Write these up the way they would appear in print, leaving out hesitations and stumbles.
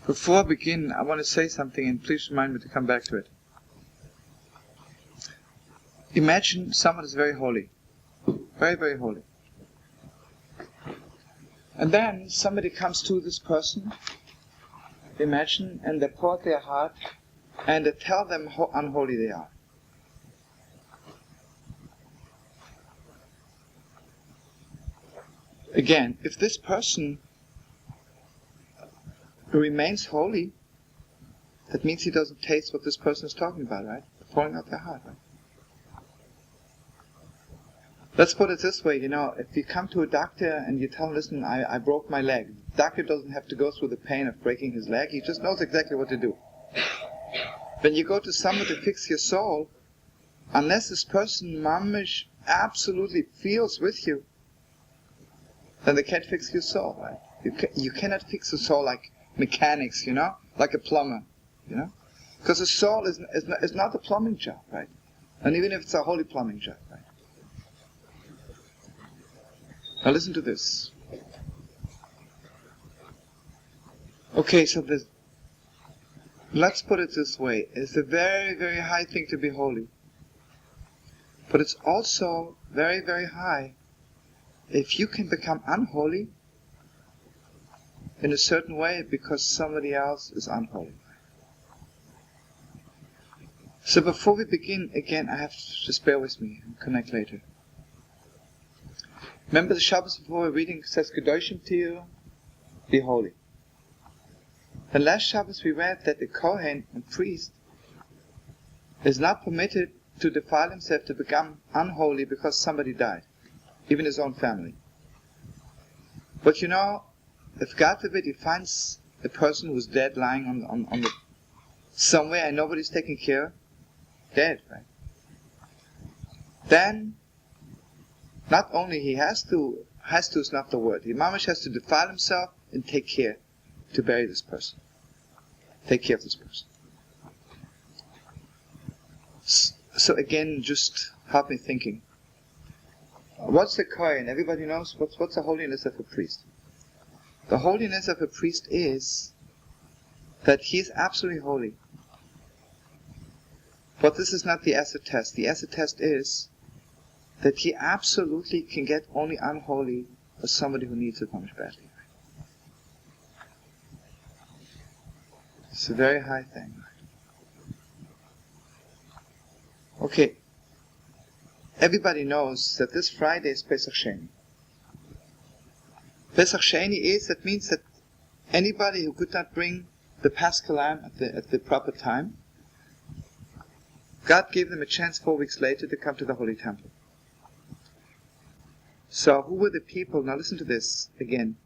Before I begin, I want to say something, and please remind me to come back to it. Imagine someone is very holy. Very, very holy. And then somebody comes to this person, imagine, and they pour out their heart, and they tell them how unholy they are. Again, if this person remains holy, that means he doesn't taste what this person is talking about, right? Pouring out their heart, right? Let's put it this way, if you come to a doctor and you tell him, listen, I broke my leg. The doctor doesn't have to go through the pain of breaking his leg, he just knows exactly what to do. When you go to someone to fix your soul, unless this person, mamish, absolutely feels with you, then they can't fix your soul, right? You cannot fix the soul like mechanics, like a plumber, Because the soul is not a plumbing job, right? And even if it's a holy plumbing job, right? Now listen to this. Okay, so let's put it this way. It's a very, very high thing to be holy. But it's also very, very high if you can become unholy in a certain way because somebody else is unholy. So before we begin, again, I have to just bear with me and connect later. Remember the Shabbos before we're reading says, Kedoshim Tiyu, be holy. The last Shabbos we read that the Kohen and priest is not permitted to defile himself to become unholy because somebody died, even his own family. But if God forbid he finds a person who's dead lying on the somewhere and nobody's taking care, dead, right? Then not only he has to is not the word. He mamish has to defile himself and take care to bury this person. Take care of this person. So again, just help me thinking. What's the Kohen? Everybody knows what's the holiness of a priest. The holiness of a priest is that he is absolutely holy. But this is not the acid test. The acid test is that he absolutely can get only unholy for somebody who needs it much badly. It's a very high thing. Okay. Everybody knows that this Friday is Pesach Sheini. Pesach Sheini that means that anybody who could not bring the Paschal lamb at the proper time, God gave them a chance 4 weeks later to come to the Holy Temple. So who were the people? Now listen to this again.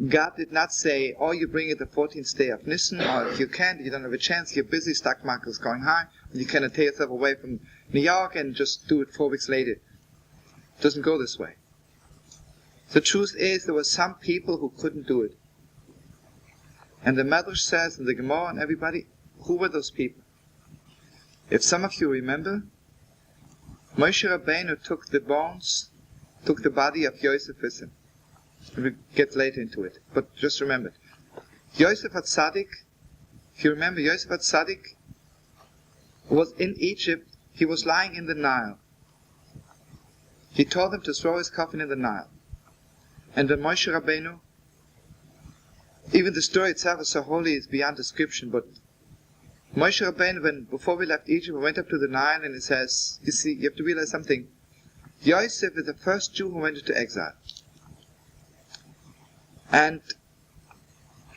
God did not say, you bring it the 14th day of Nisan, or if you can't, you don't have a chance, you're busy, stock market is going high, and you cannot take yourself away from New York and just do it 4 weeks later. It doesn't go this way. The truth is, there were some people who couldn't do it. And the Medrash says, and the Gemara and everybody, who were those people? If some of you remember, Moshe Rabbeinu took the body of Yosef with him. We'll get later into it, but just remember it. Yosef HaTzadik, if you remember, Yosef HaTzadik was in Egypt. He was lying in the Nile. He told them to throw his coffin in the Nile. And then Moshe Rabbeinu, even the story itself is so holy, it's beyond description, but Moshe Rabbeinu, before we left Egypt, we went up to the Nile and it says, you have to realize something. Yosef is the first Jew who went into exile. And,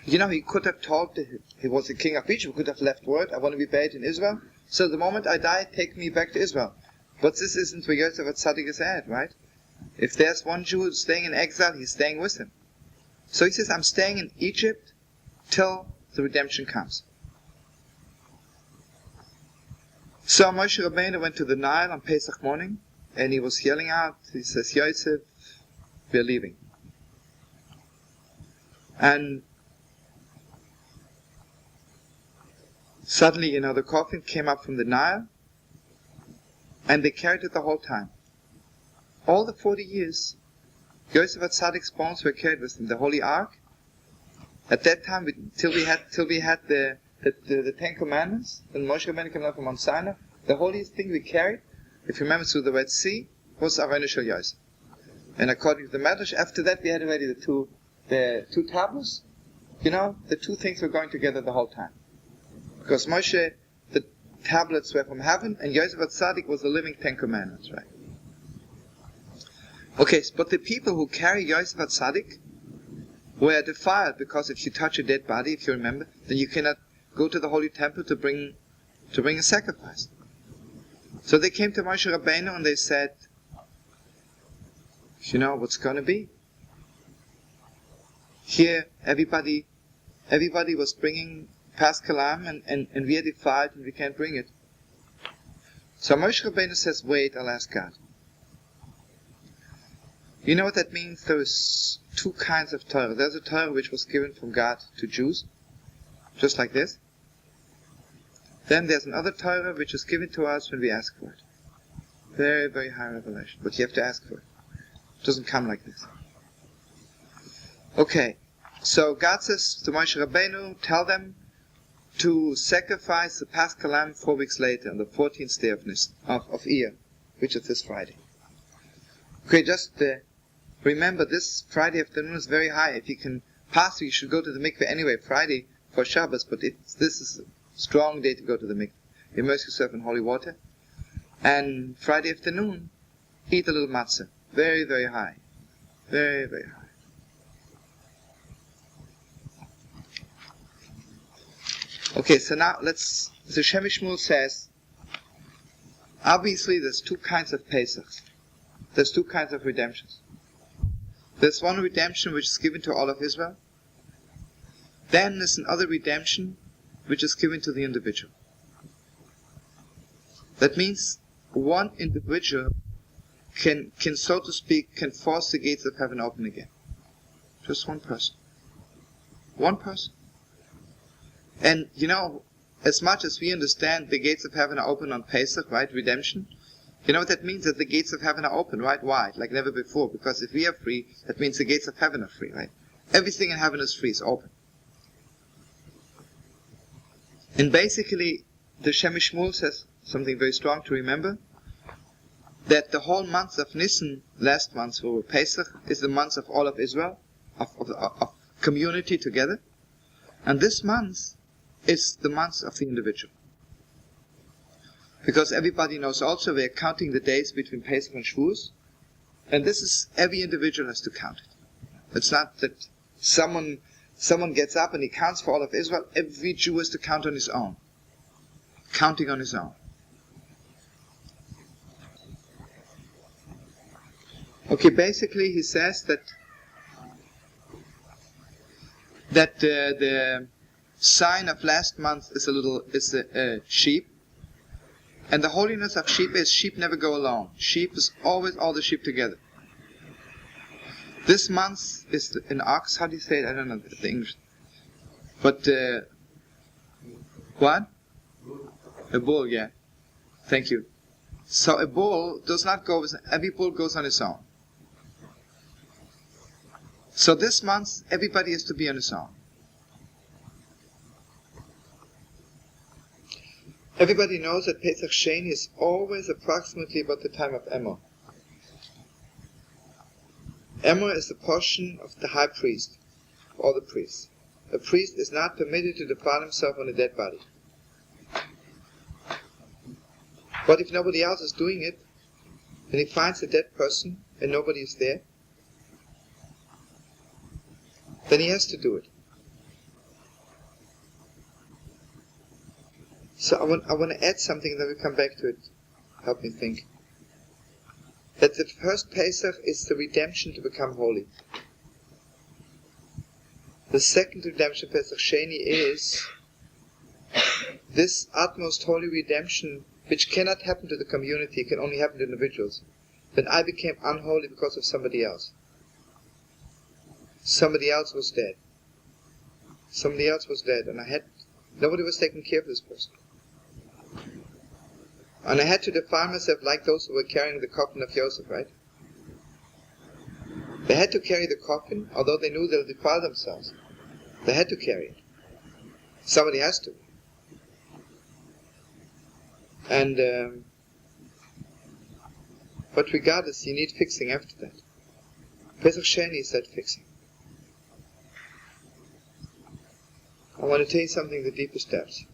he could have told, he was the king of Egypt, he could have left word, I want to be buried in Israel, so the moment I die, take me back to Israel. But this isn't where Yosef HaTzadik is at, right? If there's one Jew who's staying in exile, he's staying with him. So he says, I'm staying in Egypt till the redemption comes. So Moshe Rabbeinu went to the Nile on Pesach morning, and he was yelling out, he says, Yosef, we're leaving. And suddenly, the coffin came up from the Nile, and they carried it the whole time. All the 40 years, Yosef HaTzadik's bones were carried with him. The Holy Ark, At that time, till we had the Ten Commandments, when Moshe Rabbeinu came down from Mount Sinai, the holiest thing we carried, if you remember, through the Red Sea, was Aronu Shel Yosef. And according to the Medrash, after that we had already the two tablets. The two things were going together the whole time. Because Moshe, the tablets were from heaven, and Yosef HaTzadik was the living Ten Commandments, right? Okay, but the people who carry Yosef HaTzadik were defiled, because if you touch a dead body, if you remember, then you cannot go to the holy temple to bring a sacrifice. So they came to Moshe Rabbeinu and they said, what's going to be? Here, everybody was bringing Paschal Lamb, and we are defiled and we can't bring it. So Moshe Rabbeinu says, wait, I'll ask God. You know what that means? There's two kinds of Torah. There's a Torah which was given from God to Jews, just like this. Then there's another Torah which is given to us when we ask for it. Very, very high revelation, but you have to ask for it. It doesn't come like this. Okay, so God says to Moshe Rabbeinu, tell them to sacrifice the Paschal Lamb 4 weeks later, on the 14th day of Iyar, which is this Friday. Okay, just remember, this Friday afternoon is very high. If you can pass, you should go to the mikveh anyway, Friday for Shabbos, but this is a strong day to go to the mikveh. Immerse yourself in holy water. And Friday afternoon, eat a little matzah. Very, very high. Very, very high. Okay, so now the Shem Shmuel says, obviously there's two kinds of Pesachs. There's two kinds of redemptions. There's one redemption which is given to all of Israel. Then there's another redemption which is given to the individual. That means one individual can so to speak, can force the gates of heaven open again. Just one person. One person. And, as much as we understand the gates of heaven are open on Pesach, right, redemption, you know what that means? That the gates of heaven are open, right? Wide, like never before. Because if we are free, that means the gates of heaven are free, right? Everything in heaven is free, it's open. And basically, the Shem Shmuel says something very strong to remember, that the whole month of Nisan, last month for Pesach, is the month of all of Israel, of community together. And this month is the month of the individual. Because everybody knows also we are counting the days between Pesach and Shavuos, and this is, every individual has to count it. It's not that someone gets up and he counts for all of Israel. Every Jew has to count on his own. Counting on his own. Okay, basically he says that the sign of last month is a sheep, and the holiness of sheep is sheep never go alone. Sheep is always all the sheep together. This month is an ox. How do you say it? I don't know the English. But what? A bull, yeah. Thank you. So a bull does not go with, every bull goes on its own. So this month, everybody has to be on his own. Everybody knows that Pesach Sheini is always approximately about the time of Emor. Emor is the portion of the high priest, of all the priests. A priest is not permitted to defile himself on a dead body. But if nobody else is doing it, and he finds a dead person and nobody is there, then he has to do it. So I want to add something, and then we'll come back to it. Help me think. That the first Pesach is the redemption to become holy. The second redemption, Pesach Sheini, is this utmost holy redemption, which cannot happen to the community, can only happen to individuals. When I became unholy because of somebody else. Somebody else was dead. Somebody else was dead, and nobody was taking care of this person. And I had to defile myself like those who were carrying the coffin of Joseph, right? They had to carry the coffin, although they knew they'll defile themselves. They had to carry it. Somebody has to. And but regardless, you need fixing after that. Pesach Sheini is that fixing. I want to tell you something, the deeper steps.